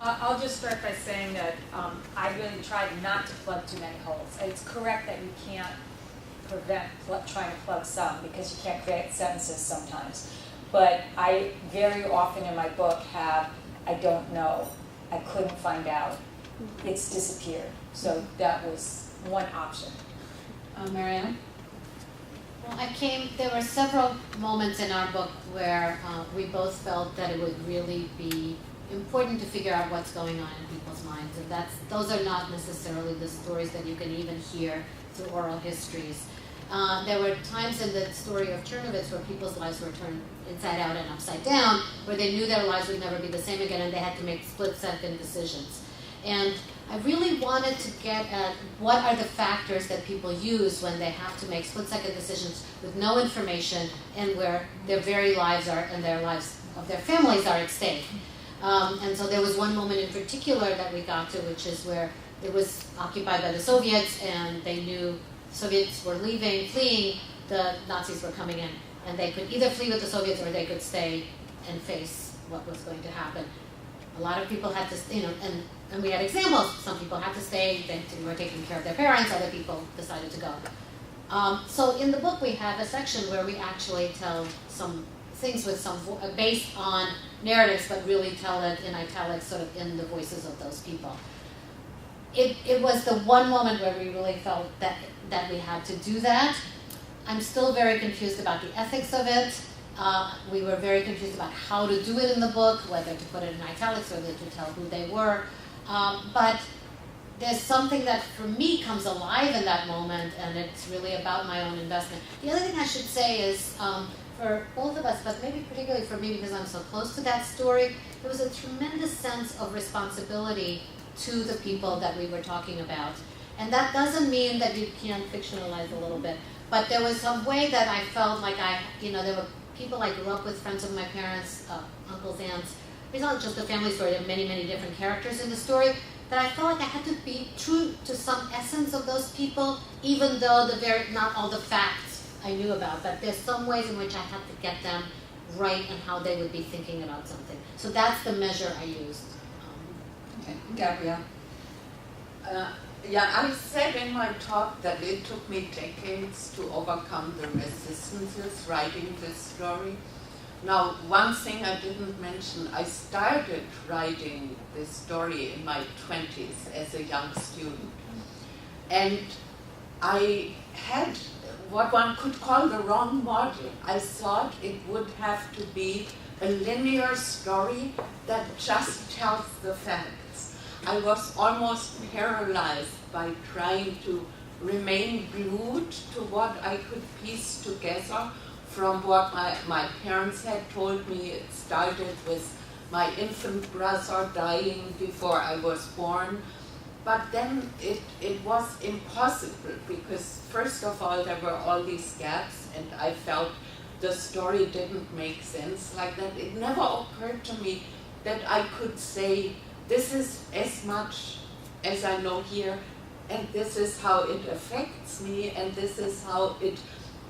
I'll just start by saying that I really tried not to plug too many holes. It's correct that you can't prevent trying to plug some because you can't create sentences sometimes. But I very often in my book have, I don't know, I couldn't find out, it's disappeared. So that was one option. Marianne? Well, there were several moments in our book where we both felt that it would really be important to figure out what's going on in people's minds, and those are not necessarily the stories that you can even hear through oral histories. There were times in the story of Chernovitz where people's lives were turned inside out and upside down, where they knew their lives would never be the same again, and they had to make split-second decisions. And I really wanted to get at what are the factors that people use when they have to make split-second decisions with no information and where their very lives are and their lives of their families are at stake. And so there was one moment in particular that we got to, which is where it was occupied by the Soviets, and they knew Soviets were fleeing, the Nazis were coming in. And they could either flee with the Soviets or they could stay and face what was going to happen. A lot of people had to, and we had examples. Some people had to stay, they were taking care of their parents, other people decided to go. So in the book we have a section where we actually tell some things with some based on narratives, but really tell it in italics, sort of in the voices of those people. It was the one moment where we really felt that we had to do that. I'm still very confused about the ethics of it. We were very confused about how to do it in the book, whether to put it in italics or whether to tell who they were. But there's something that for me comes alive in that moment, and it's really about my own investment. The other thing I should say is, for both of us, but maybe particularly for me because I'm so close to that story, there was a tremendous sense of responsibility to the people that we were talking about. And that doesn't mean that you can't fictionalize a little bit, but there was some way that I felt like there were people I grew up with, friends of my parents, uncles, aunts. It's not just a family story, there are many, many different characters in the story, that I felt like I had to be true to some essence of those people, even though not all the facts I knew about, but there's some ways in which I had to get them right and how they would be thinking about something. So that's the measure I used. Okay. Gabriele? I said in my talk that it took me decades to overcome the resistances writing this story. Now, one thing I didn't mention, I started writing this story in my 20s as a young student. And I had what one could call the wrong model. I thought it would have to be a linear story that just tells the facts. I was almost paralyzed by trying to remain glued to what I could piece together from what my parents had told me. It started with my infant brother dying before I was born. But then it was impossible because, first of all, there were all these gaps, and I felt the story didn't make sense like that. It never occurred to me that I could say, this is as much as I know here, and this is how it affects me, and this is how it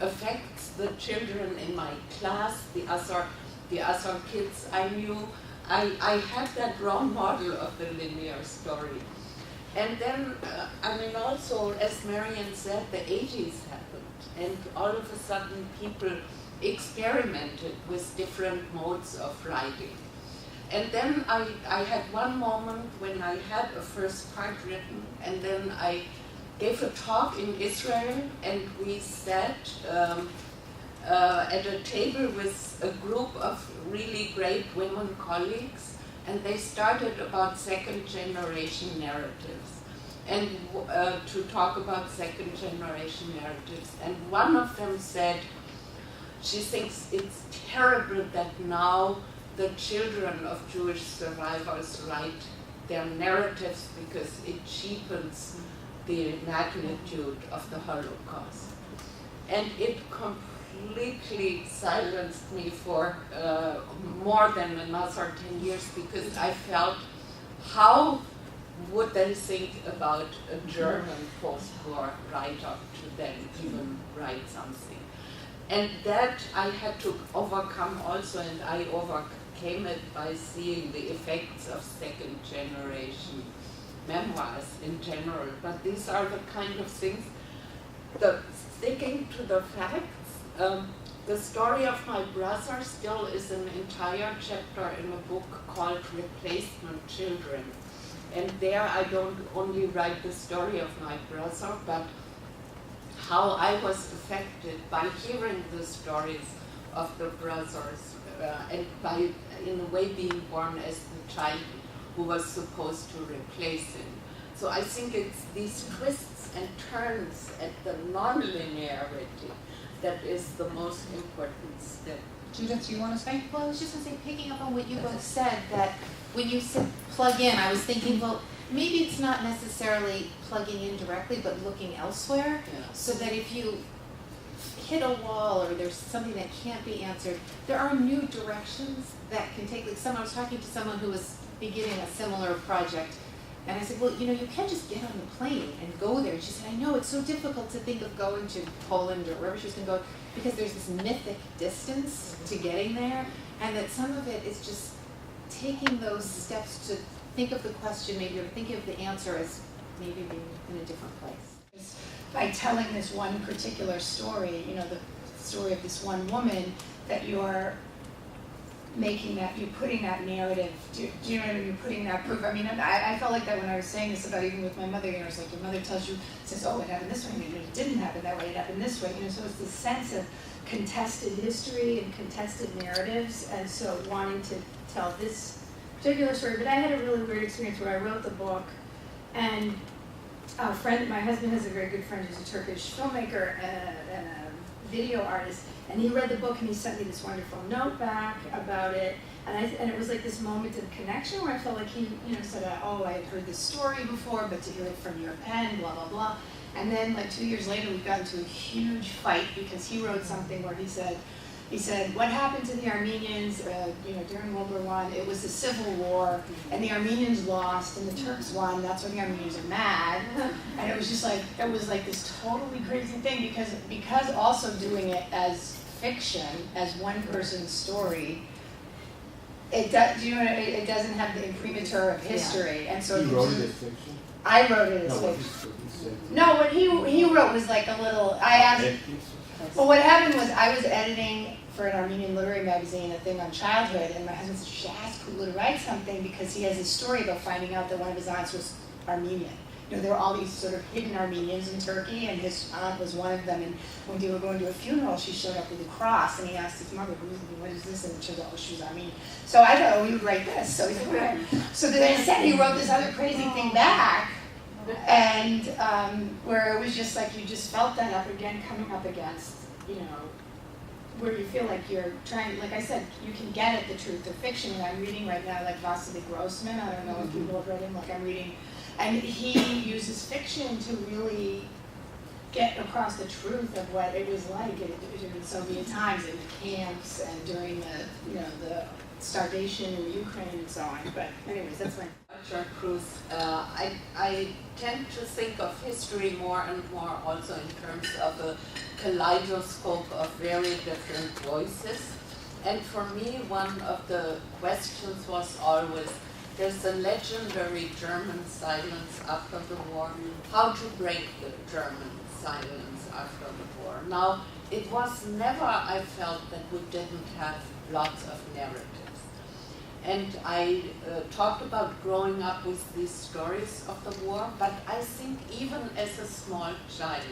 affects the children in my class, the other kids I knew. I had that wrong model of the linear story. And then, also, as Marianne said, the 80s happened, and all of a sudden people experimented with different modes of writing. And then I had one moment when I had a first part written, and then I gave a talk in Israel, and we sat at a table with a group of really great women colleagues, and they started about second-generation narratives, and to talk about second-generation narratives. And one of them said she thinks it's terrible that now the children of Jewish survivors write their narratives because it cheapens the magnitude of the Holocaust. And it completely silenced me for more than another 10 years, because I felt, how would they think about a German post-war writer to then even write something? And that I had to overcome also, and I overcame overcame it by seeing the effects of second generation memoirs in general. But these are the kind of things, sticking to the facts. The story of my brother still is an entire chapter in a book called Replacement Children. And there I don't only write the story of my brother, but how I was affected by hearing the stories of the brothers and by, in a way, being born as the child who was supposed to replace him. So I think it's these twists and turns at the non-linearity that is the most important step. Judith, do you want to say? Well, I was just going to say, picking up on what you both said, that when you said plug in, I was thinking, well, maybe it's not necessarily plugging in directly, but looking elsewhere, so that if you hit a wall or there's something that can't be answered, there are new directions that can take. Like I was talking to someone who was beginning a similar project, and I said, well, you can't just get on the plane and go there. And she said, I know, it's so difficult to think of going to Poland or wherever she was going to go, because there's this mythic distance to getting there, and that some of it is just taking those steps to think of the question maybe, or think of the answer as maybe being in a different place. By telling this one particular story, the story of this one woman, that you're making that, you're putting that narrative, do you know what I mean? You're putting that proof. I mean, I felt like that when I was saying this about even with my mother, it's like your mother says, oh, it happened this way, and it didn't happen that way, it happened this way, so it's this sense of contested history and contested narratives, and so wanting to tell this particular story. But I had a really weird experience where I wrote the book, and a friend, my husband has a very good friend who's a Turkish filmmaker and a video artist, and he read the book and he sent me this wonderful note back about it, and it was like this moment of connection where I felt like he said, oh, I had heard this story before, but to hear it from your pen, blah, blah, blah. And then like 2 years later we got into a huge fight because he wrote something where he said, what happened to the Armenians, during World War I? It was a civil war, and the Armenians lost, and the Turks won. That's why the Armenians are mad. And it was just like, it was like this totally crazy thing, because also doing it as fiction, as one person's story, it doesn't have the imprimatur of history, and so You wrote it as fiction? I wrote it as fiction. No, what he wrote was like a little. I asked. Well, what happened was I was editing for an Armenian literary magazine, a thing on childhood, and my husband said, you should ask Kulu to write something, because he has this story about finding out that one of his aunts was Armenian. There were all these sort of hidden Armenians in Turkey, and his aunt was one of them, and when they were going to a funeral, she showed up with a cross, and he asked his mother, what is this? And it turned out, she was Armenian. So I thought, he would write this. So he said, okay. So then instead he wrote this other crazy thing back, and where it was just like you just felt that up again, coming up against, where you feel like you're trying, like I said, you can get at the truth of fiction. And I'm reading right now, like Vasily Grossman, I don't know if people have read him, like I'm reading, and he uses fiction to really get across the truth of what it was like in Soviet times, in the camps, and during the starvation in Ukraine and so on. But anyways, that's my... Cruz, I tend to think of history more and more also in terms of a kaleidoscope of very different voices. And for me, one of the questions was always, there's a legendary German silence after the war. How to break the German silence after the war? Now, it was never, I felt, that we didn't have lots of narratives. And I talked about growing up with these stories of the war, but I think even as a small child,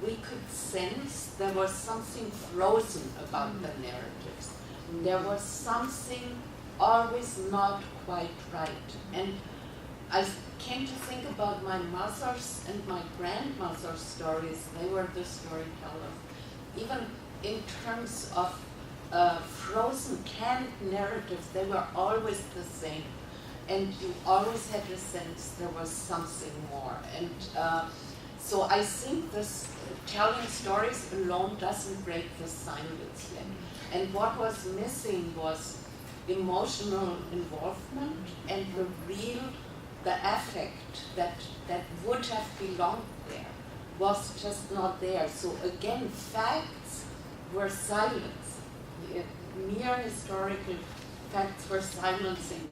we could sense there was something frozen about the narratives. There was something always not quite right. And I came to think about my mother's and my grandmother's stories. They were the storytellers. Even in terms of frozen, canned narratives, they were always the same. And you always had a sense there was something more. And so I think this telling stories alone doesn't break the silence yet. And what was missing was emotional involvement and the affect that would have belonged there was just not there. So again, facts were silence. mere historical facts were silencing